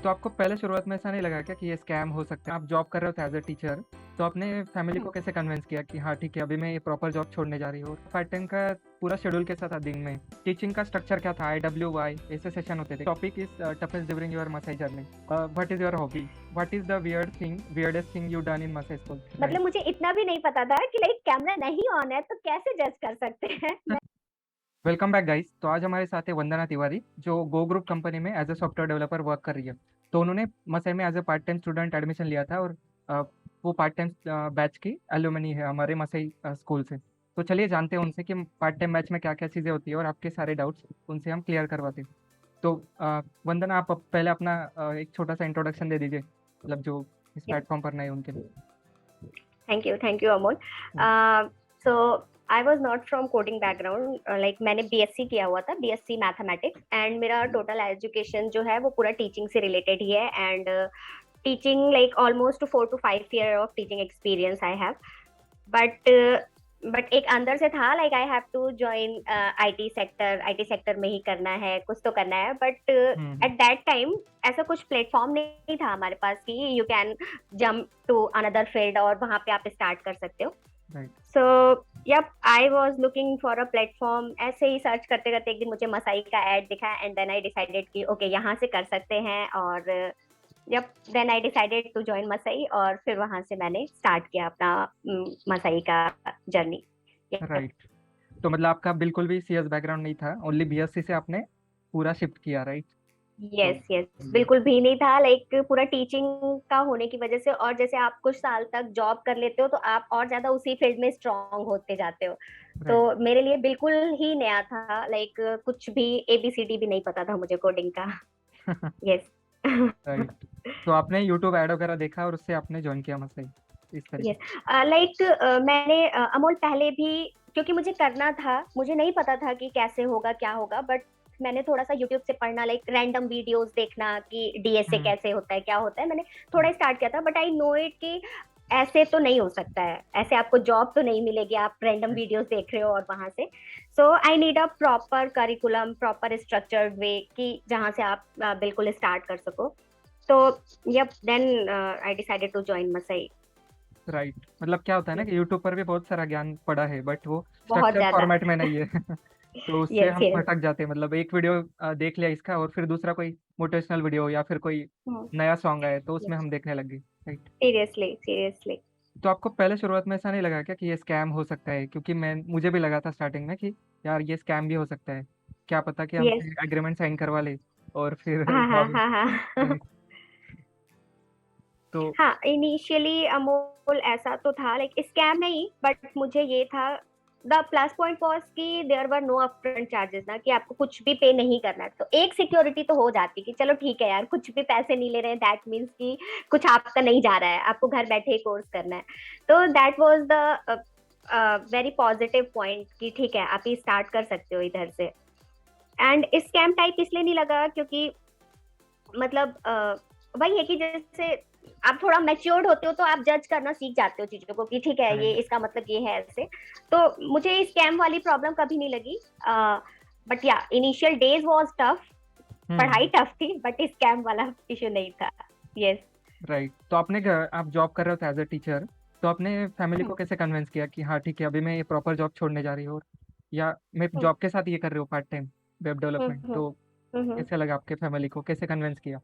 तो आपको पहले शुरुआत में ऐसा नहीं लगा क्या कि ये स्कैम हो सकता है? आप जॉब कर रहे हो थे एज़ अ टीचर, तो आपने फैमिली को कैसे कन्विंस किया कि हाँ ठीक है, अभी मैं ये प्रॉपर जॉब छोड़ने जा रही हूँ? पार्ट टाइम का पूरा शेड्यूल कैसा था दिन में? टीचिंग का स्ट्रक्चर क्या था? IWY ऐसे सेशन होते थे। Topic is toughest during your Masai journey. What is your hobby? What is the weirdest thing you done in Masai school? मतलब मुझे इतना भी नहीं पता था कि लाइक कैमरा नहीं ऑन है तो कैसे जज कर सकते हैं। Welcome back guys. तो आज हमारे साथ है वंदना तिवारी, जो गो ग्रुप कंपनी में as a software developer work कर रही है। तो उन्होंने मसई में as a part time student admission लिया था, और वो पार्ट टाइम बैच की एलुमनी है हमारे मसई स्कूल से। तो चलिए जानते हैं उनसे कि पार्ट टाइम बैच में क्या क्या चीज़ें होती है, और आपके सारे डाउट्स उनसे हम क्लियर करवाते हैं। तो वंदना, आप पहले अपना एक छोटा सा इंट्रोडक्शन दे दीजिए, मतलब जो इस प्लेटफॉर्म पर नए उनके लिए। Thank you Amol. So I was not from coding background, like मैंने बीएससी किया हुआ था, बीएससी मैथमेटिक्स, एंड मेरा टोटल एजुकेशन जो है वो पूरा टीचिंग से रिलेटेड ही है। And teaching like almost 4 to 5 year of teaching experience I have. But but एक अंदर से था like I have to join IT sector में ही करना है, कुछ तो करना है। बट एट दैट टाइम ऐसा कुछ प्लेटफॉर्म नहीं था हमारे पास कि you can jump to another field और वहां पे आप स्टार्ट कर सकते हो। So yup, I was looking for a platform. ऐसे ही सर्च करते करते एक दिन मुझे मसाई का एड दिखा, एंड देन आई डिसाइडेड कि ओके यहाँ से कर सकते हैं। और yup, then I decided to join Masai, और फिर वहां से मैंने स्टार्ट किया अपना मसई का जर्नी। राइट। तो मतलब आपका बिल्कुल भी सीएस बैकग्राउंड नहीं था, ओनली बीएससी से आपने पूरा शिफ्ट किया, राइट? तो यस यस, बिल्कुल भी नहीं था। लाइक पूरा टीचिंग का होने की वजह से, और जैसे आप कुछ साल तक जॉब कर लेते हो तो आप और ज्यादा उसी फील्ड में स्ट्रांग होते जाते हो। तो राइट। मेरे लिए बिल्कुल ही नया था, लाइक कुछ भी ABCD भी नहीं पता था मुझे कोडिंग का। यस। राइट। तो आपने यूट्यूब ऐड वगैरह देखा और उससे आपने ज्वाइन किया मसई, इस तरीके यस, से? लाइक मैंने अमोल पहले भी, क्योंकि मुझे करना था, मुझे नहीं पता था कि कैसे होगा क्या होगा, बट मैंने थोड़ा सा यूट्यूब से पढ़ना, लाइक रैंडम वीडियोस देखना कि डीएसए हम्म। कैसे होता है क्या होता है, मैंने थोड़ा स्टार्ट किया था। बट आई नो इट कि ऐसे तो नहीं हो सकता है, ऐसे आपको जॉब तो नहीं मिलेगी, आप रैंडम वीडियोस देख रहे हो और वहां से। So I need a proper curriculum, proper structured way कि जहाँ से आप बिल्कुल स्टार्ट कर सको। तो yup, then I decided to join Masai. Right. मतलब क्या होता है ना कि यूट्यूब पर भी बहुत सारा ज्ञान पड़ा है, बट वो बहुत स्ट्रक्चर ज्यादा। फॉर्मेट में नहीं है। तो उससे यस हम यस। भटक जाते हैं। मतलब एक वीडियो देख लिया इसका, और फिर दूसरा कोई मोटिवेशनल वीडियो या फिर कोई नया सॉन्ग आए तो उसमें हम देखने लग गए, राइट? Seriously seriously. तो आपको पहले शुरुआत में ऐसा नहीं लगा क्या कि ये स्कैम हो सकता है? क्योंकि मुझे भी लगा था स्टार्टिंग में कि यार ये स्कैम भी हो सकता है, क्या पता कि यस। हमसे एग्रीमेंट साइन करवा ले और फिर हाँ हाँ जॉब। हाँ हाँ। तो हाँ, इनिशियली अमोल ऐसा तो था, लाइक स्कैम नहीं, बट मुझे ये था, द प्लस पॉइंट वॉज कि there were no upfront charges ना, कि आपको कुछ भी पे नहीं करना है। तो एक सिक्योरिटी तो हो जाती कि चलो ठीक है यार, कुछ भी पैसे नहीं ले रहे हैं, दैट मीन्स कि कुछ आपका नहीं जा रहा है, आपको घर बैठे ही कोर्स करना है। तो that was the very positive point कि ठीक है, आप ही स्टार्ट कर सकते हो इधर से। एंड स्कैम टाइप इसलिए नहीं लगा क्योंकि मतलब वही है कि जैसे आप थोड़ा मैच्योर्ड होते हो तो आप जज करना सीख जाते हो चीजों को कि ठीक है, ये राइट। इसका मतलब ये है ऐसे। तो मुझे स्कैम वाली प्रॉब्लम कभी नहीं लगी। बट या इनिशियल डेज वाज टफ, पढ़ाई हम्म। टफ थी, बट स्कैम वाला इशू नहीं था। यस। राइट। तो आप जॉब कर रहे हो एज अ टीचर, तो आपने फैमिली को कैसे कन्विंस किया कि हाँ ठीक है, अभी मैं ये प्रॉपर जॉब छोड़ने जा रही हूँ, या मैं जॉब के साथ ये कर रही हूँ पार्ट टाइम वेब डेवलपमेंट? तो कैसे लगा आपके फैमिली को, कैसे कन्विंस किया?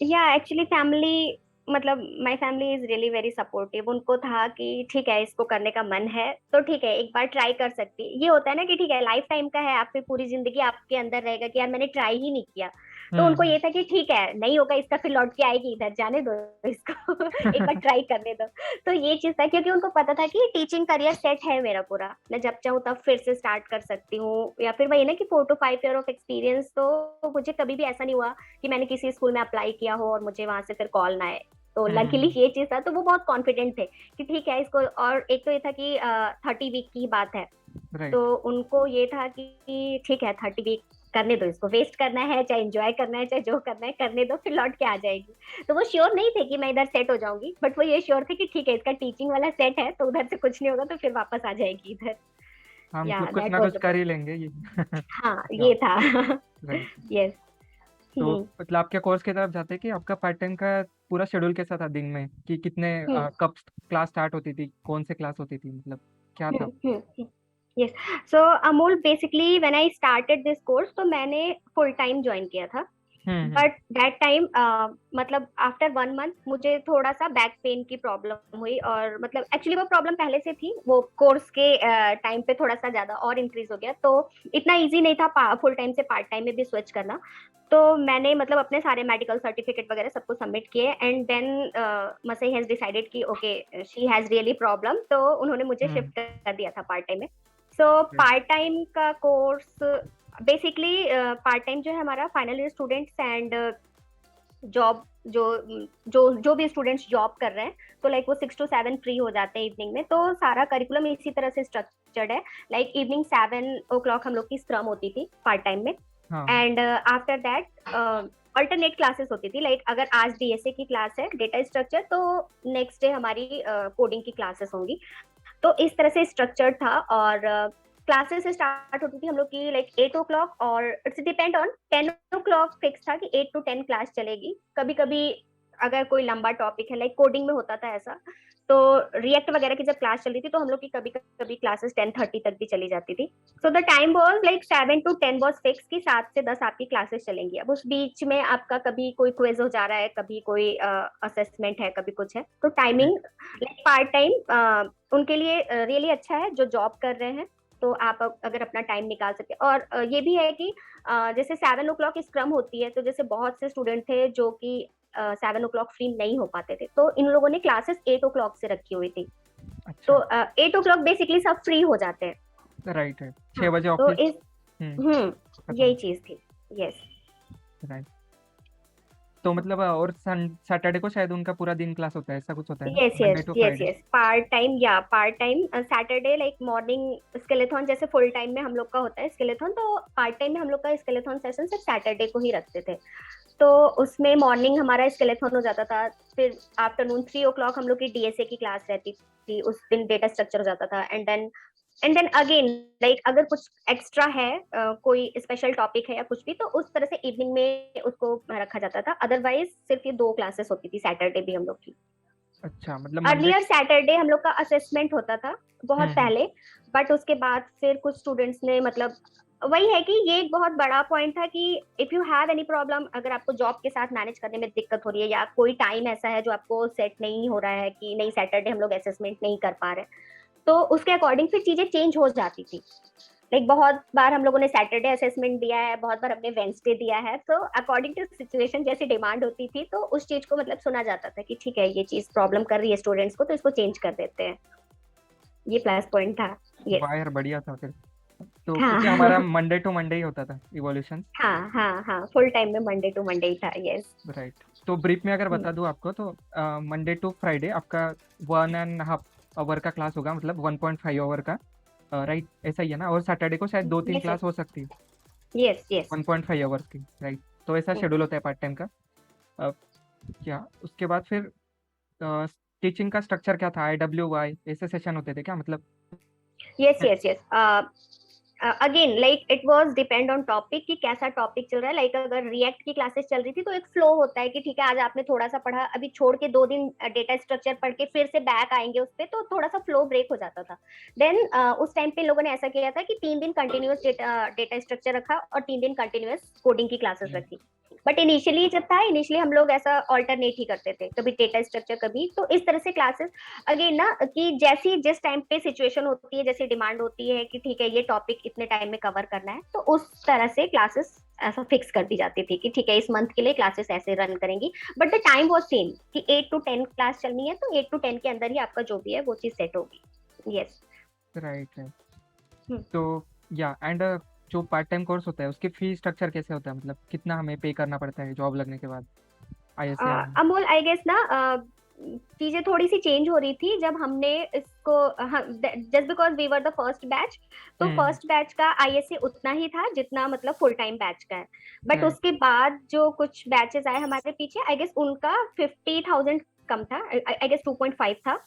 या एक्चुअली फैमिली, मतलब my family is really very supportive. उनको था कि ठीक है, इसको करने का मन है तो ठीक है, एक बार ट्राई कर सकती है। ये होता है ना कि ठीक है, लाइफ टाइम का है, आप फिर पूरी जिंदगी आपके अंदर रहेगा कि यार मैंने ट्राई ही नहीं किया। तो उनको हम्म। ये था कि ठीक है, नहीं होगा इसका, फिर लौट के आएगी इधर, जाने दो इसको। एक बार ट्राई करने दो। तो ये चीज था, क्योंकि उनको पता था कि टीचिंग करियर सेट है मेरा पूरा, मैं जब चाहूँ तब फिर से स्टार्ट कर सकती हूँ। या फिर वही ना कि 4 to 5 year ऑफ एक्सपीरियंस, तो मुझे कभी भी ऐसा नहीं हुआ कि मैंने किसी स्कूल में अप्लाई किया हो और मुझे वहां से फिर कॉल ना आए। तो लकीली हम्म। ये चीज था, तो वो बहुत कॉन्फिडेंट थे कि ठीक है इसको। और एक तो ये था कि 30 वीक की बात है, तो राइट। उनको ये था कि ठीक है, 30 वीक करने दो, इसको वेस्ट करना है चाहे एंजॉय करना है चाहे जो करना है करने दो, फिर लौट के आ जाएगी। तो वो श्योर नहीं थे कि मैं इधर सेट हो जाऊंगी, बट वो ये श्योर थे कि ठीक है, इसका टीचिंग वाला सेट है तो उधर से कुछ नहीं होगा, तो फिर वापस आ जाएगी इधर। हाँ, या मतलब कुछ दैट ना वाज कुछ द कर ही पॉइंट। लेंगे ये। हाँ, ये जॉब। था। राइट। यस। तो हम्म मतलब आपके कोर्स की तरफ जाते कि आपका पार्ट टाइम का पूरा शेड्यूल कैसा था दिन में, कि कितने हम्म कब क्लास स्टार्ट होती थी, कौन से क्लास होती थी, मतलब क्या था? Yes. So Amol, basically when I started this course, तो मैंने फुल टाइम ज्वाइन किया था। हम्म। बट दैट टाइम मतलब आफ्टर 1 मंथ मुझे थोड़ा सा बैक पेन की प्रॉब्लम हुई, और मतलब एक्चुअली वो प्रॉब्लम पहले से थी, वो कोर्स के टाइम पे थोड़ा सा ज्यादा और इंक्रीज हो गया, तो इतना इजी नहीं था फुल टाइम से पार्ट टाइम में भी स्विच करना। तो मैंने मतलब अपने सारे मेडिकल सर्टिफिकेट वगैरह सबको सबमिट किए, एंड देन मसई हैज डिसाइडेड कि okay she has really problem, तो उन्होंने मुझे हम्म। शिफ्ट कर दिया था पार्ट टाइम में। सो पार्ट टाइम का कोर्स बेसिकली, पार्ट टाइम जो है हमारा final year students and job, जो भी स्टूडेंट्स जॉब कर रहे हैं, तो लाइक वो 6 to 7 फ्री हो जाते हैं इवनिंग में। तो सारा करिकुलम इसी तरह से स्ट्रक्चर्ड है। लाइक इवनिंग 7 o'clock हम लोग की स्क्रम होती थी पार्ट टाइम में, हाँ। And after that alternate classes होती थी। लाइक अगर आज डीएसए की क्लास है डेटा स्ट्रक्चर, तो नेक्स्ट डे हमारी कोडिंग की क्लासेस होंगी। तो इस तरह से स्ट्रक्चर्ड था, और क्लासेस स्टार्ट होती थी हम लोग की लाइक 8 o'clock, और it's depend on 10 o'clock fix था कि 8 to 10 क्लास चलेगी। कभी कभी अगर कोई लंबा टॉपिक है, लाइक कोडिंग में होता था ऐसा, तो रिएक्ट वगैरह की जब क्लास चल रही थी, तो हम लोग की कभी कभी क्लासेस 10:30 तक भी चली जाती थी। So the time was like 7 to 10 was fix कि 7 से 10 आपकी क्लासेस चलेंगी। अब उस बीच में आपका कभी कोई क्विज हो जा रहा है, कभी कोई असेसमेंट है, कभी कुछ है, तो टाइमिंग लाइक पार्ट टाइम उनके लिए रियली अच्छा है जो जॉब कर रहे हैं। तो आप अगर अपना टाइम निकाल सकते हैं, और ये भी है कि जैसे 7 o'clock स्क्रम होती है, तो जैसे बहुत से स्टूडेंट थे जो कि 7 o'clock फ्री नहीं हो पाते थे, तो इन लोगों ने क्लासेस 8 o'clock से रखी हुई थी। तो अच्छा। 8 o'clock बेसिकली सब फ्री हो जाते हैं। राइट है, हाँ, 6 बजे तो ऑफिस। इस खत्म। यही चीज थी। Yes right. तो मतलब और सैटरडे को शायद उनका पूरा दिन क्लास होता है, ऐसा कुछ होता है ना, yes Monday yes to yes Friday? Yes, part time, या part time Saturday like morning skillathon, जैसे फुल टाइम में हम लोग का होता है स्केलेथॉन, तो पार्ट टाइम में हम लोग का स्केलेथॉन सेशन सिर्फ सैटरडे को ही रखते थे। तो उसमें मॉर्निंग हमारा स्केलेथॉन हो जाता था, फिर आफ्टरनून 3 o'clock हम लोग की डीएसए की क्लास रहती थी, उस दिन डेटा स्ट्रक्चर हो जाता था, एंड देन अगेन लाइक अगर कुछ एक्स्ट्रा है, कोई स्पेशल टॉपिक है या कुछ भी, तो उस तरह से इवनिंग में उसको रखा जाता था। अदरवाइज सिर्फ ये 2 क्लासेस होती थी सैटरडे भी हम लोग की। अच्छा, मतलब मंडे। अर्लियर सैटरडे हम लोग का असेसमेंट होता था बहुत हम्म। पहले, बट उसके बाद फिर कुछ स्टूडेंट्स ने मतलब, वही है कि ये एक बहुत बड़ा पॉइंट था कि if you have any problem, अगर आपको जॉब के साथ मैनेज करने में दिक्कत हो रही है, या कोई टाइम ऐसा है जो आपको सेट नहीं हो रहा है कि नहीं सैटरडे हम लोग असेसमेंट नहीं कर पा रहे, तो उसके अकॉर्डिंग फिर चीजें चेंज हो जाती थी। लाइक बहुत बार हम लोगों ने सैटरडे असेसमेंट दिया है, बहुत बार हमने वेंसडे दिया है, तो अकॉर्डिंग टू सिचुएशन जैसी डिमांड होती थी, तो उस चीज को मतलब सुना जाता था कि ठीक है ये चीज प्रॉब्लम कर रही है स्टूडेंट्स को, तो इसको चेंज कर देते हैं। ये प्लस पॉइंट था। यस। वाह यार, बढ़िया था फिर। तो क्योंकि हमारा हाँ मंडे टू मंडे ही होता था इवोल्यूशन। हाँ हाँ हाँ, फुल टाइम में मंडे टू मंडे ही था। यस। राइट। तो ब्रीफ में अगर बता दूं आपको, तो मंडे टू फ्राइडे आपका 1.5 आवर का क्लास होगा, मतलब 1.5 आवर का। राइट, ऐसा ही है ना? और सैटरडे को शायद 2-3 यस क्लास हो सकती है यस यस। 1.5 आवर्स की। राइट, तो ऐसा शेड्यूल होता है पार्ट टाइम का। अ, क्या उसके बाद फिर टीचिंग का स्ट्रक्चर क्या था? IWY ऐसे सेशन होते थे क्या, मतलब? Yes yes yes. Again like it was depend on topic कि कैसा टॉपिक चल रहा है। लाइक अगर रिएक्ट की क्लासेस चल रही थी, तो एक फ्लो होता है कि ठीक है आज आपने थोड़ा सा पढ़ा, अभी छोड़ के 2 दिन डेटा स्ट्रक्चर पढ़ के फिर से बैक आएंगे उस पे, तो थोड़ा सा फ्लो ब्रेक हो जाता था। देन उस टाइम पे लोगों ने ऐसा किया था कि 3 दिन कंटिन्यूअस डेटा स्ट्रक्चर रखा, और 3 दिन कंटिन्यूअस कोडिंग की क्लासेस रखी। बट इनिशियली जब था, इनिशियली हम लोग ऐसा ऑल्टरनेट ही करते थे, कभी डेटा स्ट्रक्चर कभी, तो इस तरह से क्लासेस अगेन ना, कि जैसी जिस टाइम पे सिचुएशन होती है, जैसी डिमांड होती है कि ठीक है ये टॉपिक इतने टाइम में कवर करना है, तो उस तरह से क्लासेस ऐसा फिक्स कर दी जाती थी कि ठीक है इस मंथ के लिए क्लासेस ऐसे रन करेंगी। But the time was same कि 8 to 10 क्लास चलनी है, तो 8 to 10 के अंदर ही आपका जो भी है वो चीज सेट होगी। यस। राइट है। तो या एंड जो पार्ट टाइम कोर्स होता है उसकी फी स्ट्रक्चर कैसे होता है, मतलब कितना हमें पे करना पड़ता है जॉब लगने के बाद ISAM में? अमोल, आई गेस ना चीजें थोड़ी सी चेंज हो रही थी जब हमने इसको, just because we were the first batch, तो हम्म। फर्स्ट बैच का आईएसए उतना ही था जितना मतलब फुल टाइम बैच का है। But right. उसके बाद जो कुछ बैचेस आए हमारे पीछे, आई गेस उनका 50,000 कम था, आई गेस 2.5 था।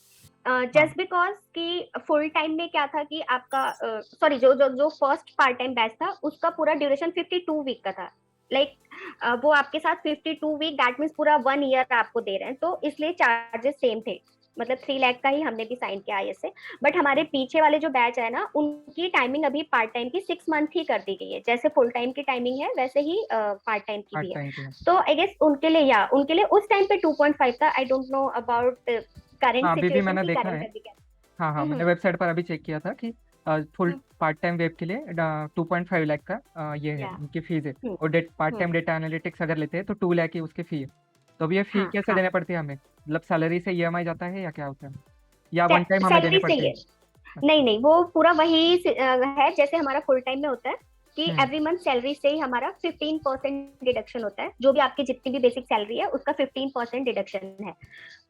हाँ। जस्ट बिकॉज कि फुल टाइम में क्या था कि आपका सॉरी, जो जो जो फर्स्ट पार्ट टाइम बैच था उसका पूरा ड्यूरेशन 52 वीक का था। लाइक वो आपके साथ 52 वीक दैट मीन्स पूरा 1 ईयर आपको दे रहे हैं, तो इसलिए चार्जेस सेम थे, मतलब 3 लाख का ही हमने भी साइन किया आई से। बट हमारे पीछे वाले जो बैच है ना, उनकी टाइमिंग अभी पार्ट टाइम की 6 मंथ ही कर दी गई है, जैसे फुल टाइम की टाइमिंग है वैसे ही पार्ट टाइम की पार्ट भी है। टाइम के? तो आई गेस उनके लिए, या उनके लिए उस टाइम पे 2.5 था। I don't know about current हाँ, अभी भी सिचुएशन मैंने की देखा करंट है। अभी क्या। हाँ हाँ, मैंने वेबसाइट पर अभी चेक किया था कि फुल हम्म, पार्ट टाइम वेब के लिए 2.5 लाख का ये है, या उनकी फीस है। हम्म, और पार्ट टाइम डेटा एनालिटिक्स अगर लेते हैं तो 2 लाख की उसकी फी है। तो अब ये फी हाँ कैसे हाँ, देने पड़ती है हमें? मतलब सैलरी से ईएमआई जाता है या क्या होता है, या वन टाइम हमें देने सैलरी पड़ते चाहिए। हैं? नहीं अच्छा। नहीं, वो पूरा वही है जैसे हमारा फुल टाइम में होता है कि हम्म। एवरी मंथ सैलरी से ही हमारा 15% डिडक्शन होता है, जो भी आपकी जितनी भी बेसिक सैलरी है उसका 15% डिडक्शन है।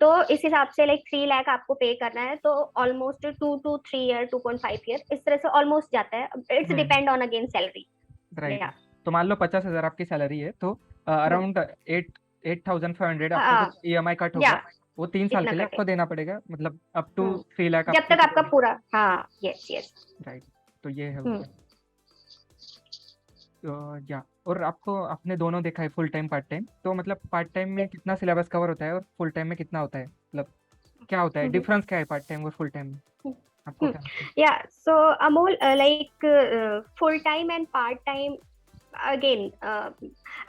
तो इस हिसाब से लाइक 3 लाख आपको पे करना है, तो ऑलमोस्ट 2 to 3 ईयर, 2.5 ईयर इस तरह से ऑलमोस्ट जाता है। It's hmm. Depend on again salary. Right. या तो मान लो 50,000 आपकी सैलरी है, तो अराउंड 8,500 आपका जो ईएमआई कट या होगा, वो 3 साल इतना के लिए आपको कटे। देना पड़ेगा, मतलब अप टू 3 लाख जब आपको तक आपका चाहिए। पूरा, हाँ, यस यस। राइट। तो ये है उसका। या और आपको आपने दोनों देखा है, फुल टाइम पार्ट टाइम, तो मतलब पार्ट टाइम में कितना सिलेबस कवर होता है और फुल टाइम में कितना होता है, मतलब क्या होता है डिफरेंस, क्या है पार्ट टाइम और फुल टाइम में? आपको क्या लगता है? Yeah so Amol, like full time and part time again,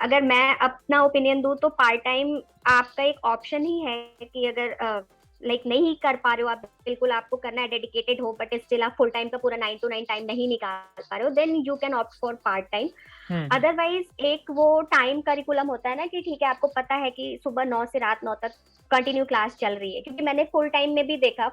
अगर मैं अपना ओपिनियन दूं तो पार्ट टाइम आपका एक ऑप्शन ही है कि अगर लाइक नहीं कर पा रहे हो आप, बिल्कुल आपको करना है, डेडिकेटेड हो, बट स्टिल आप फुल टाइम का पूरा 9 to 9 टाइम नहीं निकाल पा रहे हो, then you can opt for part time. Hmm. Otherwise एक वो टाइम करिकुलम होता है ना कि ठीक है, आपको पता है कि सुबह 9 से रात 9 तक कंटिन्यू क्लास चल रही है, क्योंकि मैंने फुल टाइम में भी देखा,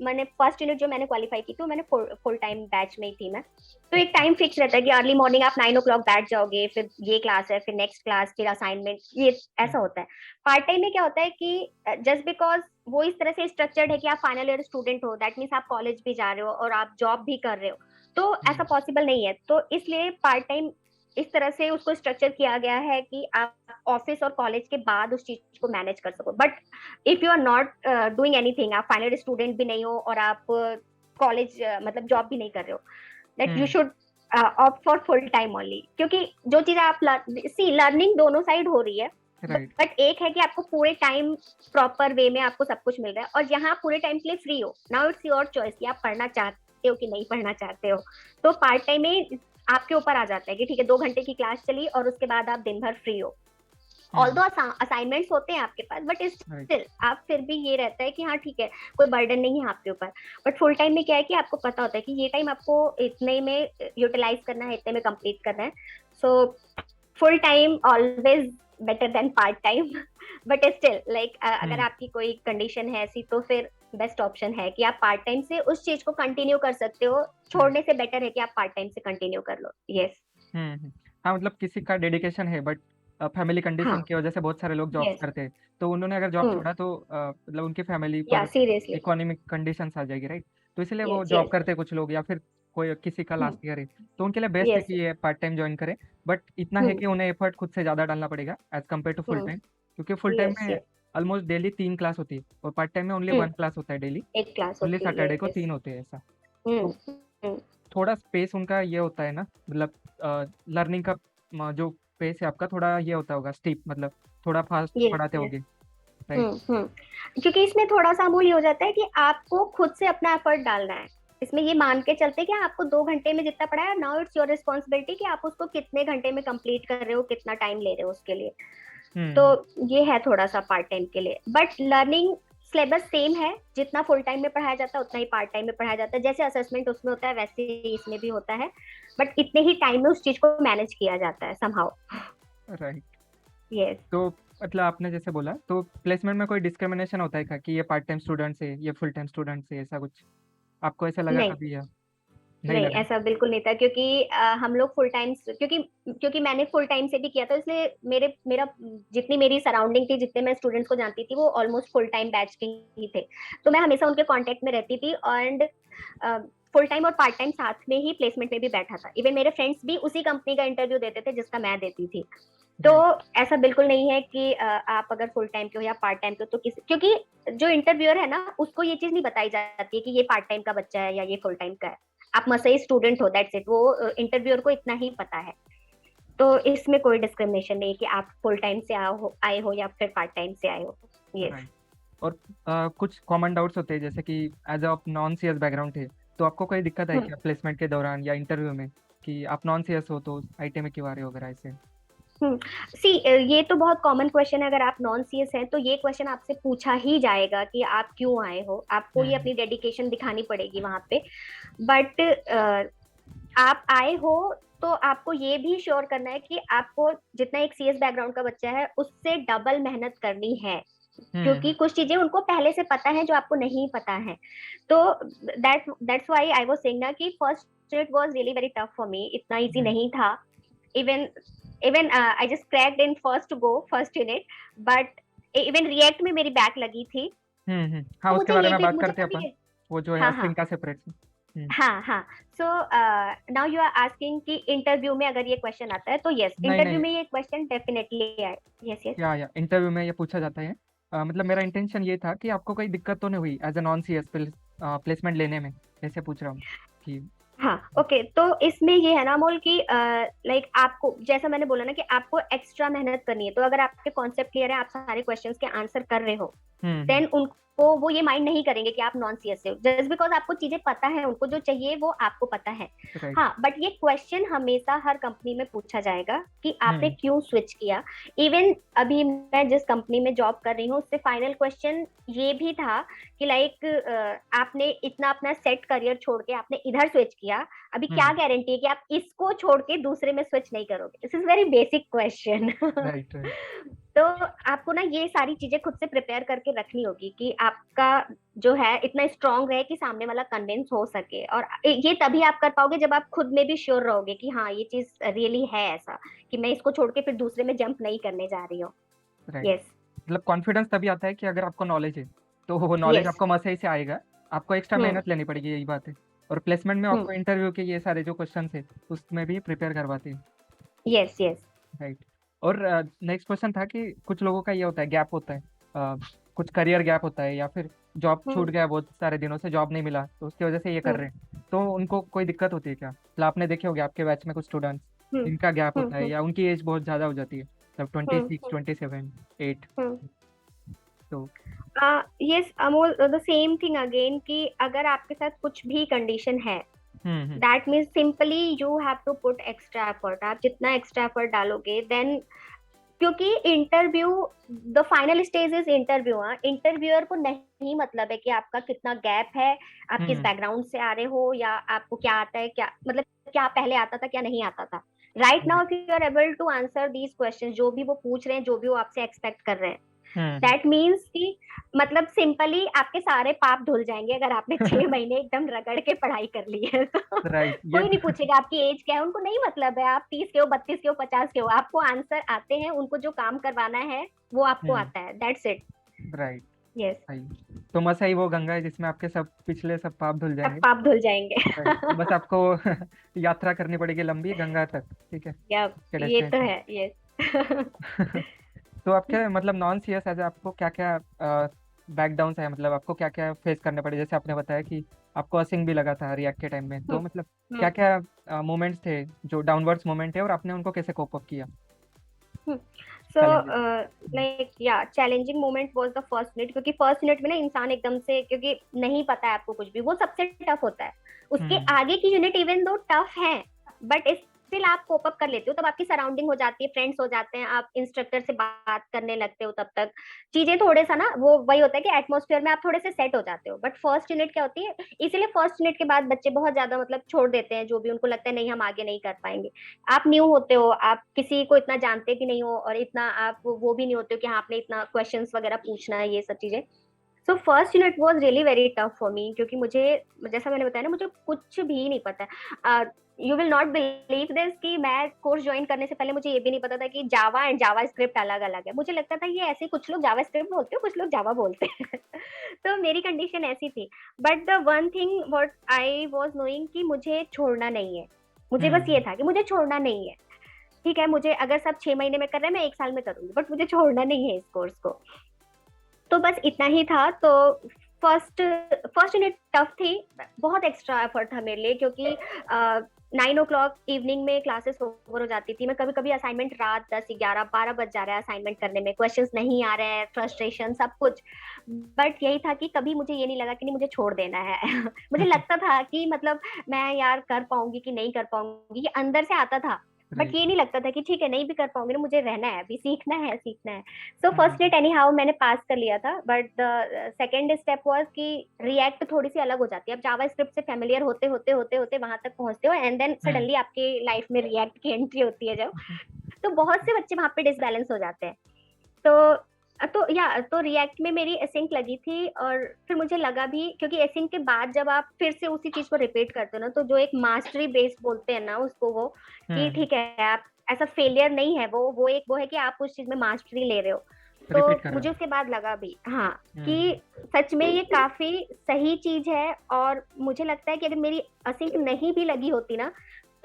मैंने फर्स्ट यूनिट जो मैंने क्वालिफाई की थी, मैंने फुल टाइम बैच में ही थी मैं। तो एक अच्छा। टाइम फिक्स रहता है कि अर्ली मॉर्निंग आप 9 o'clock बैठ जाओगे, फिर ये क्लास है, फिर नेक्स्ट क्लास, फिर असाइनमेंट, ये हम्म। ऐसा होता है। पार्ट टाइम में क्या होता है कि जस्ट बिकॉज वो इस तरह से स्ट्रक्चर्ड है कि आप फाइनल ईयर स्टूडेंट हो, दैट मीन्स आप कॉलेज भी जा रहे हो और आप जॉब भी कर रहे हो, तो ऐसा हम्म। पॉसिबल नहीं है। तो इसलिए पार्ट टाइम इस तरह से उसको स्ट्रक्चर किया गया है कि आप ऑफिस और कॉलेज के बाद उस चीज को मैनेज कर सको। But if you are not doing anything, आप फाइनल स्टूडेंट भी नहीं हो और आप कॉलेज मतलब जॉब भी नहीं कर रहे हो, that you hmm. Should opt for full time only, क्योंकि जो चीज आप सी लर्निंग दोनों साइड हो रही है, राइट। बट एक है कि आपको पूरे टाइम प्रॉपर वे में आपको सब कुछ मिल रहा है, और यहाँ आप पूरे टाइम के लिए फ्री हो। नाउ इट्स योर चॉइस कि आप पढ़ना चाहते हो कि नहीं पढ़ना चाहते हो। तो पार्ट टाइम में आपके ऊपर आ जाता है कि ठीक है, 2 घंटे की क्लास चली और उसके बाद आप दिन भर फ्री हो। हम्म। ऑल्दो असाइनमेंट्स होते हैं आपके पास, बट राइट। स्टिल आप फिर भी ये रहता है कि हाँ ठीक है, कोई बर्डन नहीं है आपके ऊपर। बट फुल टाइम में क्या है कि आपको पता होता है कि ये टाइम आपको इतने में यूटिलाइज करना है, इतने में कंप्लीट करना है। So full time always better than part time. But still like अगर हम्म। आपकी कोई कंडीशन है ऐसी, तो फिर बेस्ट ऑप्शन है कि आप पार्ट टाइम से उस चीज को कंटिन्यू कर सकते हो, राइट। छोड़ने से बेटर है कि आप पार्ट टाइम से कंटिन्यू कर लो। यस। हाँ, मतलब किसी का डेडिकेशन है, बट फैमिली कंडीशन हाँ। की वजह से बहुत सारे लोग जॉब्स यस। करते हैं, तो उन्होंने अगर जॉब हम्म। छोड़ा तो मतलब उनकी फैमिली या पर सीरियसली। इकोनॉमिक कंडीशंस आ जाएगी, राइट? तो इसलिए वो यस जॉब यस। करते हैं कुछ लोग, या फिर कोई किसी का हम्म। लास्ट ईयर है, तो उनके लिए बेस्ट है यस। कि ये पार्ट टाइम ज्वाइन करें। बट इतना है हम्म। कि उन्हें एफर्ट खुद से ज़्यादा डालना पड़ेगा as compare to full hmm. Time, क्योंकि फुल टाइम यस में यस। ऑलमोस्ट डेली 3 क्लास होती है और पार्ट टाइम में ओनली हम्म। 1 क्लास होता है डेली। एक क्लास ओनली होती है, सैटरडे को यस। 3 होते हैं, ऐसा। हम्म। तो हम्म। थोड़ा स्पेस उनका ये होता है ना, मतलब लर्निंग का जो पेस है आपका, थोड़ा ये होता होगा स्टीप, मतलब थोड़ा फास्ट यस पढ़ाते यस। होगे, राइट? क्योंकि इसमें थोड़ा सा अमूल ये हो जाता है कि आपको खुद से अपना एफर्ट डालना है। इसमें ये मान के चलते हैं कि आपको 2 घंटे में जितना पढ़ा है, नाउ इट्स योर रिस्पॉन्सिबिलिटी कि आप उसको कितने घंटे में कंप्लीट कर रहे हो, कितना टाइम ले रहे हो उसके लिए। तो हम्म। ये है थोड़ा सा पार्ट टाइम के लिए, बट लर्निंग सिलेबस सेम है, जितना फुल टाइम में पढ़ाया जाता है उतना ही पार्ट टाइम में पढ़ाया जाता है। जैसे असेसमेंट उसमें होता है वैसे ही इसमें भी होता है, बट इतने ही टाइम में उस चीज को मैनेज किया जाता है समहाउ। राइट। यस। तो मतलब आपने जैसे बोला, तो प्लेसमेंट में कोई डिस्क्रिमिनेशन होता है क्या, कि ये पार्ट टाइम स्टूडेंट है, ये फुल टाइम स्टूडेंट है, ऐसा कुछ आपको ऐसा लगा नहीं कभी, या नहीं नहीं, लगा? ऐसा बिल्कुल नहीं था, क्योंकि हम लोग फुल टाइम, क्योंकि क्योंकि मैंने फुल टाइम से भी किया था, इसलिए मेरा जितनी मेरी सराउंडिंग थी, जितने मैं स्टूडेंट्स को जानती थी, वो ऑलमोस्ट फुल टाइम बैच के ही थे। तो मैं हमेशा उनके कांटेक्ट में रहती थी, एंड फुल टाइम और पार्ट टाइम साथ में ही प्लेसमेंट में भी बैठा था। इवन मेरे फ्रेंड्स भी उसी कंपनी का इंटरव्यू देते थे जिसका मैं देती थी। तो राइट। ऐसा बिल्कुल नहीं है कि आप अगर फुल टाइम के हो या पार्ट टाइम के हो, तो किसी, क्योंकि जो इंटरव्यूअर है ना, उसको ये चीज नहीं बताई जाती है कि ये पार्ट टाइम का बच्चा है या ये फुल टाइम का है। आप मसई स्टूडेंट हो, दैट्स इट। वो इंटरव्यूअर को इतना ही पता है। तो इसमें कोई डिस्क्रिमिनेशन नहीं है कि आप फुल टाइम से आए हो या फिर पार्ट टाइम से आए हो। यस। राइट। और कुछ कॉमन डाउट्स होते हैं, जैसे कि एज आप नॉन सीएस बैकग्राउंड थे, तो आपको कोई दिक्कत आई क्या प्लेसमेंट के दौरान या इंटरव्यू में, कि आप नॉन सीएस हो तो आईटी में क्यों आ रहे हो वगैरह ऐसे? सी ये तो बहुत कॉमन क्वेश्चन है, अगर आप नॉन सीएस हैं तो ये क्वेश्चन आपसे पूछा ही जाएगा कि आप क्यों आए हो, आपको ये हम्म। अपनी डेडिकेशन दिखानी पड़ेगी वहां पे। बट आप आए हो तो आपको ये भी श्योर करना है कि आपको जितना एक सीएस बैकग्राउंड का बच्चा है उससे डबल मेहनत करनी है, क्योंकि हम्म। कुछ चीजें उनको पहले से पता है जो आपको नहीं पता है। तो that's why I was saying ना कि first it was really very tough for me, इतना इजी हम्म। नहीं था। Even even I just cracked in first unit, but even react में मेरी बैक लगी थी। हाँ, तो उसके मुझे बारे ये में भी, बात मुझे करते हैं तभी अपन। वो जो है हाँ हाँ अस्तिंका सेपरेट। हम्म। हाँ हाँ। So now you are asking कि इंटरव्यू में अगर ये क्वेश्चन आता है तो यस, नहीं इंटरव्यू नहीं, में ये क्वेश्चन डेफिनेटली आए। Yes yes. या इंटरव्यू में ये पूछा जाता है। मतलब मेरा इंटेंशन ये था कि आपको कोई दिक्कत तो नहीं हुई as a non CS placement लेने में, ऐसे पूछ रहा हूँ कि। हाँ ओके, तो इसमें ये है ना अमोल कि लाइक आपको जैसा मैंने बोला ना कि आपको एक्स्ट्रा मेहनत करनी है, तो अगर आपके कॉन्सेप्ट क्लियर है, आप सारे क्वेश्चंस के आंसर कर रहे हो, हम्म। देन उनको वो ये माइंड नहीं करेंगे कि आप नॉन सीएस से हो, जस्ट बिकॉज आपको चीजें पता है, उनको जो चाहिए वो आपको पता है। राइट। हाँ, बट ये क्वेश्चन हमेशा हर कंपनी में पूछा जाएगा कि आपने हम्म। क्यों स्विच किया। इवन अभी मैं जिस कंपनी में जॉब कर रही हूँ उससे फाइनल क्वेश्चन ये भी था कि लाइक आपने इतना अपना सेट करियर छोड़ के आपने इधर स्विच किया, अभी क्या हम्म। गारंटी है कि आप इसको छोड़ के दूसरे में स्विच नहीं करोगे। This is very basic question. Right right. तो आपको ना ये सारी चीजें खुद से प्रिपेयर करके रखनी होगी कि आपका जो है इतना स्ट्रांग रहे कि सामने वाला कन्विंस हो सके, और ये तभी आप कर पाओगे जब आप खुद में भी श्योर रहोगे कि हाँ ये चीज रियली है ऐसा, कि मैं इसको छोड़ के फिर दूसरे में जंप नहीं करने जा रही हूँ। राइट। यस मतलब कॉन्फिडेंस तभी आता है कि अगर आपको नॉलेज है, तो वो नॉलेज यस। आपको मसई से आएगा। आपको एक्स्ट्रा हम्म मेहनत लेनी पड़ेगी, यही बात है। और प्लेसमेंट में हम्म। आपको इंटरव्यू के ये सारे जो क्वेश्चन है उसमें भी प्रिपेयर करवाते हैं। Yes yes. राइट। और नेक्स्ट क्वेश्चन था कि कुछ लोगों का ये होता है, गैप होता है, कुछ करियर गैप होता है, या फिर जॉब छूट हम्म गया, बहुत सारे दिनों से जॉब नहीं मिला तो उसकी वजह से ये कर हम्म रहे हैं, तो उनको कोई दिक्कत होती है क्या? मतलब आपने देखे होंगे आपके बैच में कुछ स्टूडेंट्स हम्म जिनका गैप होता है हम्म या उनकी एज बहुत ज़्यादा हो जाती है, मतलब 26, हम्म 27, 8। हम्म। तो yes Amol, the same thing again कि अगर आपके साथ कुछ भी कंडीशन है, hmm. That means simply you have to put extra effort. आप जितना एक्स्ट्रा एफर्ट डालोगे देन, क्योंकि interview, the final stage is interview. हाँ, इंटरव्यूअर को नहीं मतलब है कि आपका कितना गैप है, आप किस हम्म। बैकग्राउंड से आ रहे हो, या आपको क्या आता है, क्या मतलब क्या पहले आता था क्या नहीं आता था। Right now if you are able to answer these question, जो भी वो पूछ रहे हैं, जो भी वो आपसे एक्सपेक्ट कर रहे हैं, हम्म। दैट मीन्स कि मतलब सिंपली आपके सारे पाप धुल जाएंगे अगर आपने 6 महीने एकदम रगड़ के पढ़ाई कर ली है तो। राइट। ये कोई नहीं पूछेगा आपकी एज क्या है, उनको नहीं मतलब है आप 30 के हो, 32 के हो, 50 के हो, आपको आंसर आते हैं, उनको जो काम करवाना है वो आपको हम्म। आता है, दैट्स इट। राइट। यस। सही। तो मसा ही वो गंगा है जिसमें आपके सब पिछले सब पाप धुल सब जाएंगे। पाप धुल जाएंगे। राइट। बस आपको यात्रा करनी पड़ेगी लंबी गंगा तक, ठीक है, यप, के ये तो डेस्टिनेशन। है। यस। तो आपके मतलब नॉन सीएस एज आपको क्या क्या बैकडाउन है, मतलब आपको क्या क्या फेस करने पड़े? जैसे आपने बताया कि आपको असिंग भी लगा था रिएक्ट के टाइम में, तो मतलब क्या क्या मोमेंट्स थे जो डाउनवर्ड्स मोमेंट है, और आपने उनको कैसे कोप अप किया? सो चैलेंजेस। लाइक या challenging moment was the first unit, क्योंकि फर्स्ट यूनिट में ना इंसान एकदम से, क्योंकि नहीं पता है आपको कुछ भी, वो सबसे टफ होता है। उसके हम्म। आगे की यूनिट इवन दो टफ है, बट स्टिल आप कोप अप कर लेते हो, तब आपकी सराउंडिंग हो जाती है, फ्रेंड्स हो जाते हैं, आप इंस्ट्रक्टर से बात करने लगते हो, तब तक चीजें थोड़े सा ना वो वही होता है कि एटमोस्फेयर में आप थोड़े से सेट हो जाते हो। बट फर्स्ट यूनिट क्या होती है, इसीलिए फर्स्ट यूनिट के बाद बच्चे बहुत ज्यादा मतलब छोड़ देते हैं, जो भी उनको लगता है नहीं हम आगे नहीं कर पाएंगे। आप न्यू होते हो, आप किसी को इतना जानते भी नहीं हो, और इतना आप वो भी नहीं होते हो कि हाँ आपने इतना क्वेश्चंस वगैरह पूछना है, ये सब चीजें। So first unit was really very tough for me, क्योंकि मुझे, जैसा मैंने बताया ना, मुझे कुछ भी नहीं पता है। You will not believe this कि मैं कोर्स ज्वाइन करने से पहले मुझे ये भी नहीं पता था कि जावा एंड जावा स्क्रिप्ट अलग अलग है। मुझे लगता था ये ऐसे, कुछ लोग जावा स्क्रिप्ट बोलते हैं, कुछ लोग जावा बोलते हैं। तो मेरी कंडीशन ऐसी थी। But the one thing what I was knowing कि मुझे छोड़ना नहीं है। मुझे बस ये हम्म। था कि मुझे छोड़ना नहीं है। ठीक है, मुझे अगर सब 6 महीने में कर रहे हैं, मैं 1 साल में करूंगी, बट मुझे छोड़ना नहीं है इस कोर्स को। तो बस इतना ही था। तो फर्स्ट फर्स्ट यूनिट टफ थी, बहुत एक्स्ट्रा एफर्ट था मेरे लिए, क्योंकि 9 o'clock इवनिंग में क्लासेस ओवर हो जाती थी। मैं कभी कभी असाइनमेंट रात 10, 11, 12 बज जा रहा है असाइनमेंट करने में, क्वेश्चंस नहीं आ रहे हैं, फ्रस्ट्रेशन सब कुछ। बट यही था कि कभी मुझे ये नहीं लगा कि नहीं मुझे छोड़ देना है। मुझे लगता था कि मतलब मैं यार कर पाऊंगी कि नहीं कर पाऊंगी, ये अंदर से आता था। But right. ये नहीं लगता था कि ठीक है नहीं भी कर पाऊंगी ना, मुझे रहना है, अभी सीखना है सीखना है। So first hmm. That anyhow मैंने पास कर लिया था, but the second step was कि रिएक्ट थोड़ी सी अलग हो जाती है। अब जावा स्क्रिप्ट से फेमिलियर होते होते होते होते वहां तक पहुंचते हो, एंड देन हम्म। सडनली आपके लाइफ में रिएक्ट की एंट्री होती है जब, तो बहुत से बच्चे वहां पे डिसबैलेंस हो जाते हैं। तो रिएक्ट में मेरी एसिंक लगी थी, और फिर मुझे लगा भी, क्योंकि एसिंक के बाद जब आप फिर से उसी चीज को रिपीट करते हो ना, तो जो एक मास्टरी बेस बोलते हैं ना उसको, वो कि हम्म। ठीक है आप ऐसा फेलियर नहीं है, वो एक वो है कि आप उस चीज में मास्टरी ले रहे हो। रिपीट तो कर रहे मुझे हो। उसके बाद लगा भी हाँ हम्म। कि सच में ये काफी सही चीज है। और मुझे लगता है कि अगर मेरी असिंक नहीं भी लगी होती ना,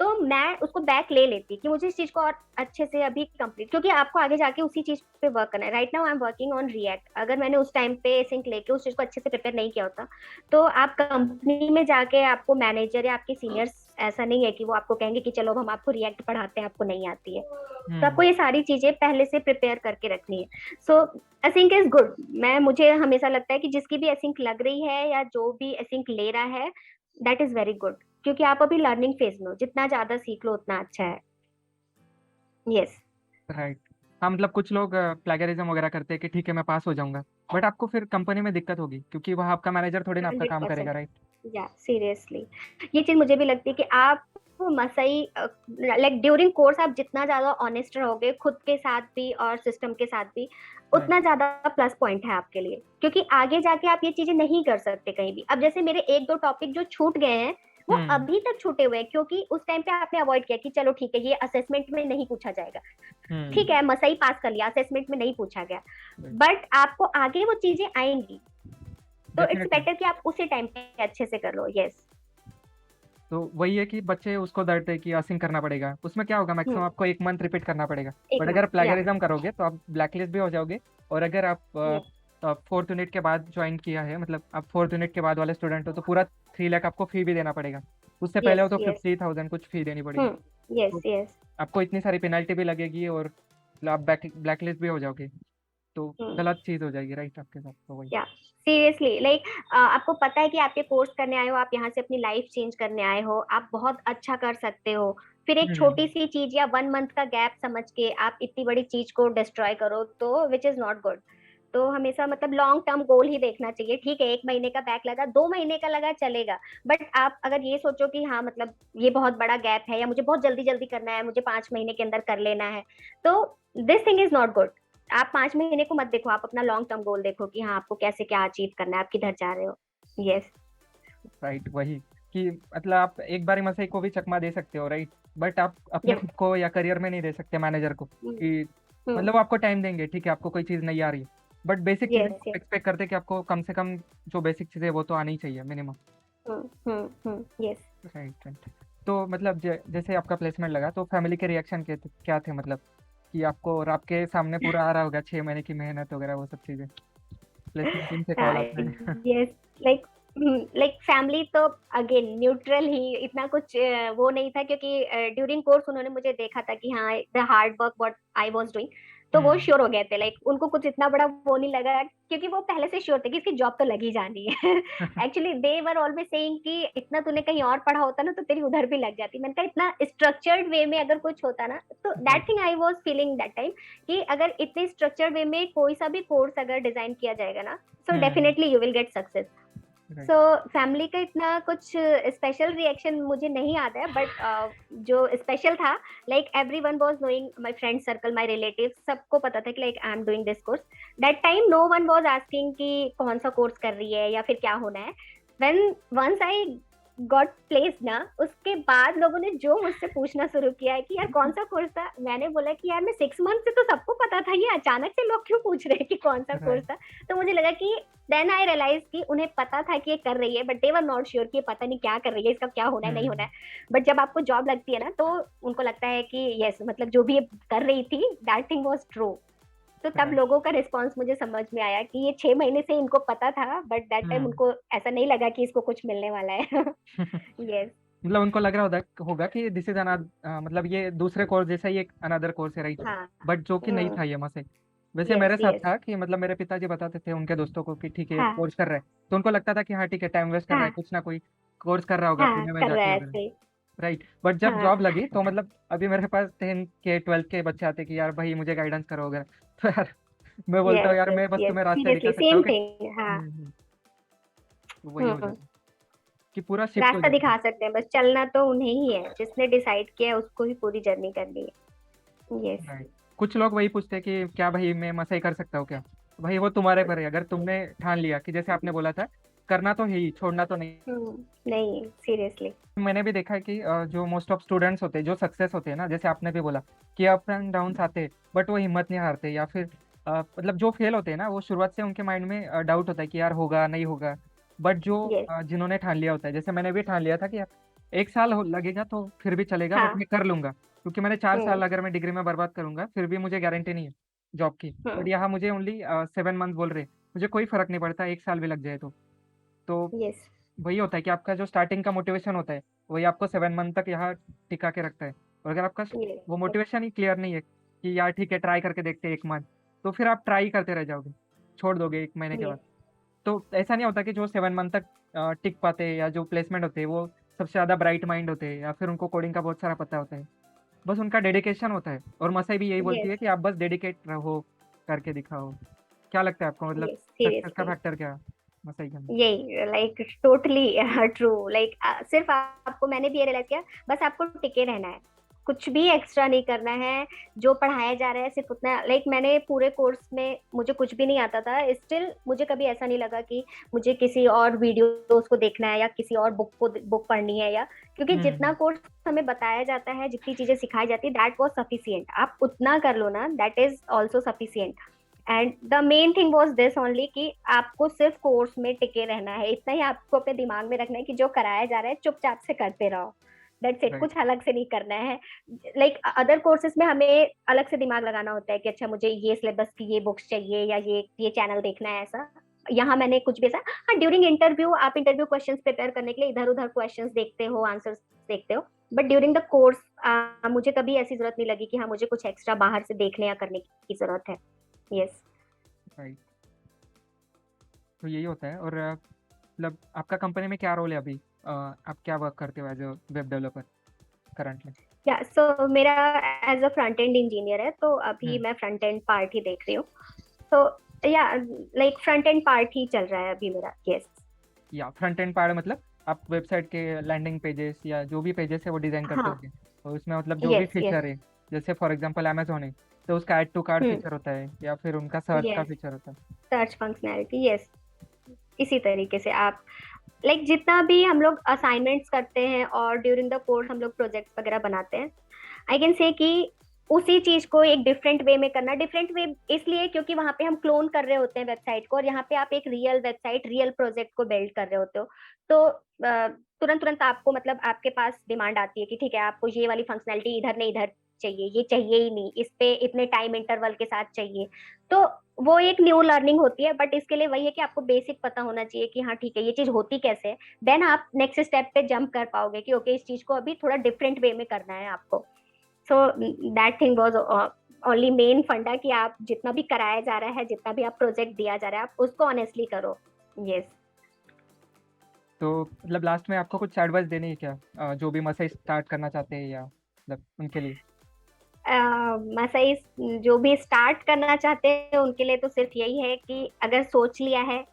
तो मैं उसको बैक ले लेती कि मुझे इस चीज को और अच्छे से अभी कंप्लीट, क्योंकि आपको आगे जाके उसी चीज पे वर्क करना है। Right now I am working on react. अगर मैंने उस टाइम पे सिंक लेके उस चीज को अच्छे से प्रिपेयर नहीं किया होता, तो आप कंपनी में जाके आपको मैनेजर या आपके सीनियर्स ऐसा नहीं है कि वो आपको कहेंगे कि चलो अब हम आपको रिएक्ट पढ़ाते हैं, आपको नहीं आती है। तो आपको हम्म। ये सारी चीजें पहले से प्रिपेयर करके रखनी है। सो असिंक इज गुड। मुझे हमेशा लगता है कि जिसकी भी असिंक लग रही है या जो भी असिंक ले रहा है, दैट इज वेरी गुड, क्योंकि आप अभी लर्निंग फेज में हो, जितना ज्यादा सीख लो उतना अच्छा है। यस। राइट। हाँ मतलब कुछ लोग प्लेगरिज्म वगैरह करते हैं कि ठीक है मैं पास हो जाऊंगा, बट आपको फिर कंपनी में दिक्कत होगी क्योंकि वहाँ आपका मैनेजर थोड़ी ना आपका हंड्रेड काम करेगा, परसेंट राइट। या सीरियसली, ये चीज मुझे भी लगती है कि आप मसई लाइक ड्यूरिंग कोर्स आप जितना ज्यादा ऑनेस्ट रहोगे खुद के साथ भी और सिस्टम के साथ भी, राइट। उतना ज्यादा प्लस पॉइंट है आपके लिए, क्योंकि आगे जाके आप ये चीजें नहीं कर सकते कहीं भी। अब जैसे मेरे एक दो टॉपिक जो छूट गए हैं, वो हम्म। अभी तक छूटे हुए हैं, क्योंकि उस टाइम पे आपने अवॉइड किया कि चलो ठीक है ये असेसमेंट में नहीं पूछा जाएगा। हम्म। ठीक है मसई पास कर लिया, असेसमेंट में नहीं पूछा गया, राइट। बट आपको आगे वो चीजें आएंगी, तो इट्स डेफिनेटली। बेटर कि आप उसी टाइम पे अच्छे से कर लो। यस। तो वही है कि बच्चे उसको डरते हैं कि असिंग करना पड़ेगा, उसमें क्या होगा मैक्सिमम हम्म। आपको 1 मंथ रिपीट करना पड़ेगा। एक बट अगर मंथ या प्लेगरिज्म करोगे तो आप ब्लैकलिस्ट भी हो जाओगे। और अगर आप यस 4th यूनिट के बाद ज्वाइन किया है, मतलब आप 4th यूनिट के बाद वाले स्टूडेंट हो, तो पूरा 3 लाख आपको फी भी देना पड़ेगा। उससे पहले यस हो तो यस 50,000 कुछ फी देनी पड़ेगी। यस तो यस आपको इतनी सारी पेनल्टी भी लगेगी और मतलब आप ब्लैकलिस्ट भी हो जाओगे। तो गलत चीज़ हो जाएगी, राइट आपके साथ, तो वही। या सीरियसली लाइक आपको पता है कि आप ये कोर्स करने आए हो, आप यहाँ से अपनी लाइफ चेंज करने आए हो, आप बहुत अच्छा कर सकते हो, फिर एक छोटी हम्म। सी चीज या 1 मंथ का गैप समझ के आप इतनी बड़ी चीज को डिस्ट्रॉय करो, तो विच इज नॉट गुड। तो हमेशा मतलब लॉन्ग टर्म गोल ही देखना चाहिए। ठीक है 1 महीने का बैक लगा, 2 महीने का लगा चलेगा, बट आप अगर ये सोचो कि हाँ मतलब ये बहुत बड़ा गैप है या मुझे बहुत जल्दी जल्दी करना है, मुझे 5 महीने के अंदर कर लेना है, तो this thing is not good. आप 5 महीने को मत देखो, आप अपना लॉन्ग टर्म गोल देखो कि हाँ आपको कैसे क्या अचीव करना है, आप किधर जा रहे हो। यस। राइट वही कि मतलब आप एक बारी मसई को भी चकमा दे सकते हो, राइट। बट आप अपने यस। खुद को या करियर में नहीं दे सकते मैनेजर को कि मतलब वो आपको टाइम देंगे, ठीक है आपको कोई चीज़ नहीं आ रही, बट बेसिक चीज़ें यस यस एक्सपेक्ट करते हैं कि आपको कम से कम जो बेसिक चीज़ें वो तो आनी ही चाहिए मिनिमम। यस। Right right. तो मतलब जैसे आपका प्लेसमेंट लगा तो फैमिली के रिएक्शन क्या थे, मतलब कि आपको और आपके सामने पूरा आ रहा होगा 6 महीने की मेहनत वगैरह वो सब चीज़ें, प्लेसमेंट टीम से कॉल आता है। यस लाइक लाइक फैमिली तो अगेन न्यूट्रल ही, इतना कुछ वो नहीं था, क्योंकि ड्यूरिंग कोर्स उन्होंने मुझे देखा था कि हाँ the hard work what I was doing, तो वो हम्म। श्योर हो गए थे। लाइक उनको कुछ इतना बड़ा वो नहीं लगा, क्योंकि वो पहले से श्योर थे कि इसकी जॉब तो लगी जानी है। Actually they were always saying कि इतना तूने कहीं और पढ़ा होता ना तो तेरी उधर भी लग जाती। मैंने कहा इतना स्ट्रक्चर्ड वे में अगर कुछ होता ना, तो that right thing I was feeling that time, कि अगर इतने स्ट्रक्चर्ड वे में कोई सा भी कोर्स अगर डिजाइन किया जाएगा ना, so hmm. definitely you will get success. Right. So family का इतना कुछ स्पेशल रिएक्शन मुझे नहीं आता है, बट जो स्पेशल था, like everyone was knowing, my friend circle, my relative, सबको पता था कि like I am doing this course. That time no one was asking कि कौन सा कोर्स कर रही है या फिर क्या होना है। When once I got place ना, उसके बाद लोगों ने जो मुझसे पूछना शुरू किया है कि यार कौन सा कोर्स था, मैंने बोला कि यार मैं 6 मंथ से तो सबको पता था, ये अचानक से लोग क्यों पूछ रहे हैं कि कौन सा कोर्स राइट। था। तो मुझे लगा कि देन आई रियलाइज कि उन्हें पता था कि ये कर रही है, but they were not sure कि ये पता नहीं क्या कर रही है, इसका क्या होना है नहीं होना हम्म। है। बट जब आपको जॉब लगती है ना, तो उनको लगता है कि यस मतलब जो भी ये कर रही थी दैट थिंग वाज ट्रू। तो तब राइट। लोगों का रिस्पॉन्स मुझे समझ में आया कि ये 6 महीने से इनको पता था, बट दैट टाइम हम्म। उनको ऐसा नहीं लगा कि इसको कुछ मिलने वाला है। यस। मतलब उनको लग रहा होगा कि दिस इज मतलब ये दूसरे कोर्स जैसा ही एक अनदर कोर्स है, राइट? हाँ। बट जो कि नहीं हम्म। था ये मसे। वैसे यस मेरे साथ यस। था कि मतलब मेरे पिताजी बताते थे उनके दोस्तों को कि ठीक है हाँ कोर्स कर रहा है, तो उनको लगता था कि हाँ ठीक है टाइम वेस्ट कर रहा है, हाँ कुछ ना कोई कोर्स कर रहा होगा हाँ, पुणे में कर रहा जाके है वगैरह, ऐसे। राइट? बट जब हाँ जॉब लगी तो मतलब अभी मेरे पास 10 के 12 के बच्चे आते कि यार भाई मुझे गाइडेंस करो वगैरह तो यार मैं बोलता हूँ यस यार यस मैं बस यस, तुम्हें रास्ते दिखा सीरियसली सकता हूँ सेम कि थिंग। हाँ। तो वही हो हम्म। जाता है कि पूरा शिफ्ट हो रास्ता जाता है। दिखा सकते हैं, बस चलना तो उन्हें ही है, जिसने डिसाइड किया है उसको ही पूरी जर्नी करनी है। यस। राइट। कुछ लोग वही पूछते हैं कि क्या भाई मैं मसा ही कर सकता हूँ क्या? भाई वो तुम्हारे पर है, अगर तुमने ठान लिया कि जैसे आपने बोला था करना तो है ही, छोड़ना तो नहीं। नहीं, सीरियसली। मैंने भी देखा है कि जो मोस्ट ऑफ स्टूडेंट्स होते हैं जो सक्सेस होते हैं ना, जैसे आपने भी बोला कि अप एंड डाउन्स आते हैं, बट वो हिम्मत नहीं हारते, या फिर मतलब जो फेल होते हैं ना वो शुरुआत से उनके माइंड में डाउट होता है कि यार होगा नहीं होगा। बट जो यस। जिन्होंने ठान लिया होता है, जैसे मैंने भी ठान लिया था कि यार 1 साल लगेगा तो फिर भी चलेगा, बट हाँ। मैं कर लूंगा, क्योंकि मैंने 4 साल हम्म अगर मैं डिग्री में बर्बाद करूंगा फिर भी मुझे गारंटी नहीं है जॉब की। बट हम्म। यहाँ मुझे ओनली 7 मंथ बोल रहे, मुझे कोई फर्क नहीं पड़ता 1 साल भी लग जाए तो यस वही होता है कि आपका जो स्टार्टिंग का मोटिवेशन होता है वही आपको 7 मंथ तक यहाँ टिका के रखता है। और अगर आपका वो यस मोटिवेशन ही क्लियर नहीं है कि यार ठीक है ट्राई करके देखते हैं 1 मंथ, तो फिर आप ट्राई करते रह जाओगे, छोड़ दोगे 1 महीने के बाद। यस। तो ऐसा नहीं होता कि जो 7 मंथ तक टिक पाते हैं या जो प्लेसमेंट होते हैं वो सबसे ज्यादा ब्राइट माइंड होते हैं या फिर उनको कोडिंग का बहुत सारा पता होता है। बस उनका डेडिकेशन होता है, और मसाई भी यही बोलती यस है कि आप बस डेडिकेट रहो, करके दिखाओ। क्या लगता है आपको, मतलब यस, सक्सेस का सीरियसली। फैक्टर क्या है मसाई के अंदर? यही लाइक टोटली ट्रू। लाइक सिर्फ आपको, मैंने भी ये रियलाइज किया, बस आपको टिके रहना है, कुछ भी एक्स्ट्रा नहीं करना है। जो पढ़ाया जा रहा है सिर्फ उतना, लाइक मैंने पूरे कोर्स में मुझे कुछ भी नहीं आता था, स्टिल मुझे कभी ऐसा नहीं लगा कि मुझे किसी और वीडियोस को देखना है या किसी और बुक पढ़नी है, या क्योंकि जितना हम्म। कोर्स हमें बताया जाता है, जितनी चीजें सिखाई जाती है, दैट वाज सफिशिएंट। आप उतना कर लो ना, that is also sufficient. And the main thing was this only कि आपको सिर्फ कोर्स में टिके रहना है, इतना ही आपको अपने दिमाग में रखना है कि जो कराया जा रहा है चुपचाप से करते रहो। That's it, right. कुछ अलग से नहीं करना है। लाइक अदर कोर्सेज में हमें अलग से दिमाग लगाना होता है कि अच्छा मुझे ये सिलेबस की ये बुक्स चाहिए या ये चैनल देखना है, ऐसा। यहाँ मैंने कुछ भी ऐसा, हाँ, ड्यूरिंग इंटरव्यू आप इंटरव्यू क्वेश्चंस प्रिपेयर करने के लिए इधर उधर क्वेश्चंस देखते हो, आंसर्स देखते हो, बट ड्यूरिंग द कोर्स मुझे कभी ऐसी जरूरत नहीं लगी कि हाँ मुझे कुछ एक्स्ट्रा बाहर से देखने या करने की जरूरत है। यस। राइट। तो यही होता है। और मतलब आपका कंपनी में क्या रोल है अभी? आप क्या वर्क करते हो as a web developer currently? या सो मेरा as a front end engineer है, तो अभी हम्म। मैं फ्रंट एंड पार्ट ही देख रही हूँ। तो या लाइक फ्रंट एंड पार्ट ही चल रहा है अभी मेरा। यस। या फ्रंट एंड पार्ट मतलब आप वेबसाइट के लैंडिंग पेजेस या जो भी पेजेस है वो डिजाइन करते हाँ। होगे, और उसमें मतलब जो भी यस यस। फीचर है, जैसे फॉर एग्जांपल अमेजोन है तो उसका add to cart hmm. Feature होता है या फिर उनका सर्च का यस, फीचर होता है। Search functionality, yes. इसी तरीके से आप लाइक जितना भी हम लोग असाइनमेंट्स करते हैं और ड्यूरिंग द कोर्स हम लोग प्रोजेक्ट्स वगैरह बनाते हैं, आई कैन से कि उसी चीज को एक डिफरेंट वे में करना। डिफरेंट वे इसलिए क्योंकि वहां पे हम क्लोन कर रहे होते हैं वेबसाइट को, और यहाँ पे आप एक रियल वेबसाइट, रियल प्रोजेक्ट को बिल्ड कर रहे होते हो। तो तुरंत तुरंत आपको, मतलब आपके पास डिमांड आती है कि ठीक है आपको ये वाली फंक्शनैलिटी इधर नहीं इधर चाहिए, ये चाहिए ही नहीं, इस पे इतने टाइम इंटरवल के साथ चाहिए। तो वो एक न्यू लर्निंग होती है, बट इसके लिए वही है कि आपको बेसिक पता होना चाहिए कि हाँ ठीक है ये चीज होती कैसे है। देन आप नेक्स्ट स्टेप पे जंप कर पाओगे कि ओके इस चीज को अभी थोड़ा डिफरेंट वे में करना है आपको। So that thing was only main फंडा कि आप जितना भी कराया जा रहा है, जितना भी आप प्रोजेक्ट दिया जा रहा है, आप उसको ऑनेस्टली करो। यस। तो मतलब लास्ट में आपको कुछ एडवाइस देनी है क्या, जो भी मसाई स्टार्ट करना चाहते हैं या मतलब उनके लिए? सही, जो भी स्टार्ट करना चाहते हैं उनके लिए तो सिर्फ यही है कि अगर सोच लिया है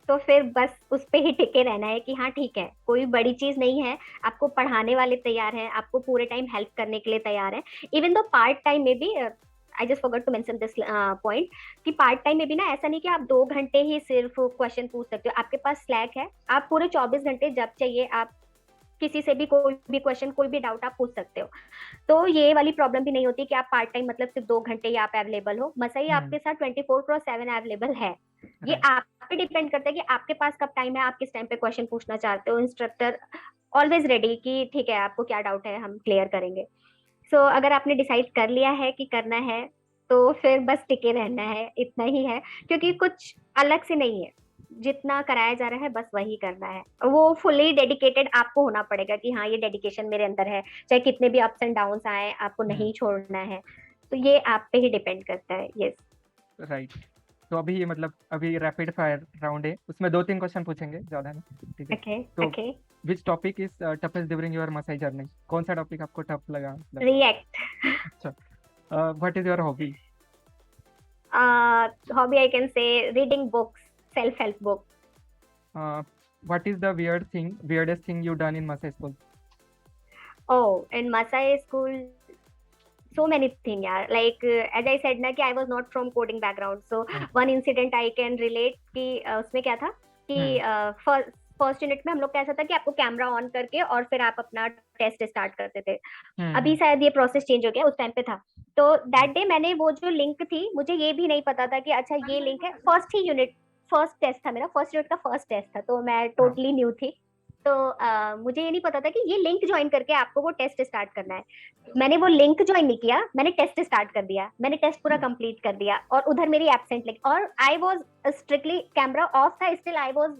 तो फिर बस उस पे ही टिके रहना है कि हाँ ठीक है, कोई बड़ी चीज नहीं है। आपको पढ़ाने वाले तैयार हैं, आपको पूरे टाइम हेल्प करने के लिए तैयार हैं। इवन दो पार्ट टाइम में भी, I just forgot to mention this point, कि पार्ट टाइम में भी ना ऐसा नहीं कि आप 2 घंटे ही सिर्फ क्वेश्चन पूछ सकते हो। आपके पास स्लैक है, आप पूरे 24 घंटे जब चाहिए आप किसी से भी कोई भी क्वेश्चन, कोई भी डाउट आप पूछ सकते हो। तो ये वाली प्रॉब्लम भी नहीं होती कि आप पार्ट टाइम मतलब सिर्फ 2 घंटे ही आप अवेलेबल हो। मसई हम्म। आपके साथ 24/7 अवेलेबल है। ये राइट। आप पे डिपेंड करता है कि आपके पास कब टाइम है, आप किस टाइम पे क्वेश्चन पूछना चाहते हो। इंस्ट्रक्टर ऑलवेज रेडी कि ठीक है आपको क्या डाउट है हम क्लियर करेंगे। सो अगर आपने डिसाइड कर लिया है कि करना है, तो फिर बस टिके रहना है, इतना ही है, क्योंकि कुछ अलग से नहीं है। जितना कराया जा रहा है बस वही करना है। वो फुली डेडिकेटेड आपको होना पड़ेगा कि हाँ ये डेडिकेशन मेरे अंदर है, चाहे कितने भी अप्स एंड डाउन्स आए आपको हम्म। नहीं छोड़ना है। तो ये आप पे ही डिपेंड करता है। यस। राइट। तो अभी ये मतलब अभी रैपिड फायर राउंड है, उसमें 2-3 क्वेश्चन पूछेंगे, ज्यादा नहीं, ठीक है? ओके। तो okay. Which topic is toughest during your Masai journey? कौन सा टॉपिक आपको टफ लगा मतलब? रिएक्ट। अच्छा। What is your hobby? Hobby I can say reading books, self help book. What is the weirdest thing you done in Masai school? Oh, in Masai school, so many things, yeah. Like as I said ना कि I was not from coding background, so hmm. one incident I can relate कि उसमें क्या था कि हम्म। First unit में हम लोग कैसा था कि आपको कैमरा ऑन करके और फिर आप अपना टेस्ट स्टार्ट करते थे। अभी हम्म। शायद ये प्रोसेस चेंज हो गया, उस टाइम पे था। तो हम्म। दैट डे मैंने वो जो लिंक थी, मुझे ये भी नहीं पता था कि अच्छा ये लिंक है। फर्स्ट ही यूनिट, फर्स्ट टेस्ट था मेरा, फर्स्ट यूनिट का फर्स्ट टेस्ट था, तो मैं हाँ। टोटली न्यू थी। तो मुझे ये नहीं पता था कि ये लिंक ज्वाइन करके आपको वो टेस्ट स्टार्ट करना है। मैंने वो लिंक ज्वाइन नहीं किया, मैंने टेस्ट स्टार्ट कर दिया, मैंने टेस्ट पूरा कंप्लीट कर दिया और उधर मेरी एब्सेंट लिख, और I was strictly camera off था, still I was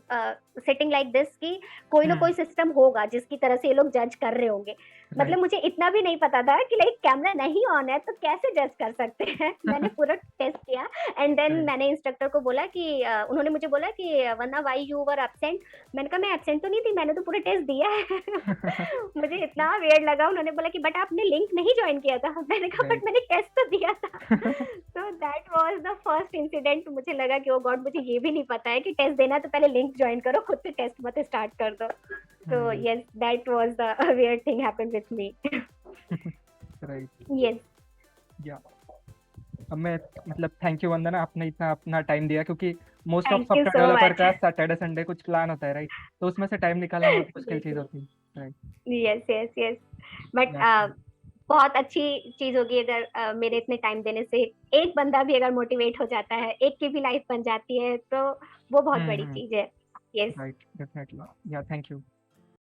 sitting like this कि कोई ना हम्म। कोई सिस्टम होगा जिसकी तरह से ये लोग जज कर रहे होंगे। मतलब राइट। मुझे इतना भी नहीं पता था कि लाइक कैमरा नहीं ऑन है तो कैसे जज कर सकते हैं। मैंने पूरा टेस्ट किया एंड देन राइट। मैंने इंस्ट्रक्टर को बोला कि उन्होंने मुझे बोला कि वरना वाई यू वर एब्सेंट। मैंने कहा मैं एब्सेंट तो नहीं थी, मैंने तो पूरा टेस्ट दिया है। मुझे इतना वियर्ड लगा। उन्होंने बोला कि बट आपने लिंक नहीं ज्वाइन किया था। मैंने कहा बट राइट। मैंने टेस्ट तो दिया था। तो that was the first incident. मुझे लगा कि ओ गॉड, मुझे ये भी नहीं पता है कि टेस्ट देना है तो पहले लिंक ज्वाइन करो, खुद से टेस्ट मत स्टार्ट कर दो। तो yes, that was the weird thing happened with me. Right. Yes. या अब मैं मतलब थैंक यू वंदना, आपने इतना अपना टाइम दिया, क्योंकि most of thank you software so developer much. का सैटरडे संडे कुछ प्लान होता है, राइट? तो उसमें से टाइम निकालना बहुत मुश्किल चीज होती है, right? Yes yes yes. But या बहुत अच्छी चीज होगी अगर मेरे इतने टाइम देने से एक बंदा भी अगर मोटिवेट हो जाता है, एक की भी लाइफ बन जाती है, तो वो बहुत बड़ी चीज है। यस। Right, definitely. या थैंक यू।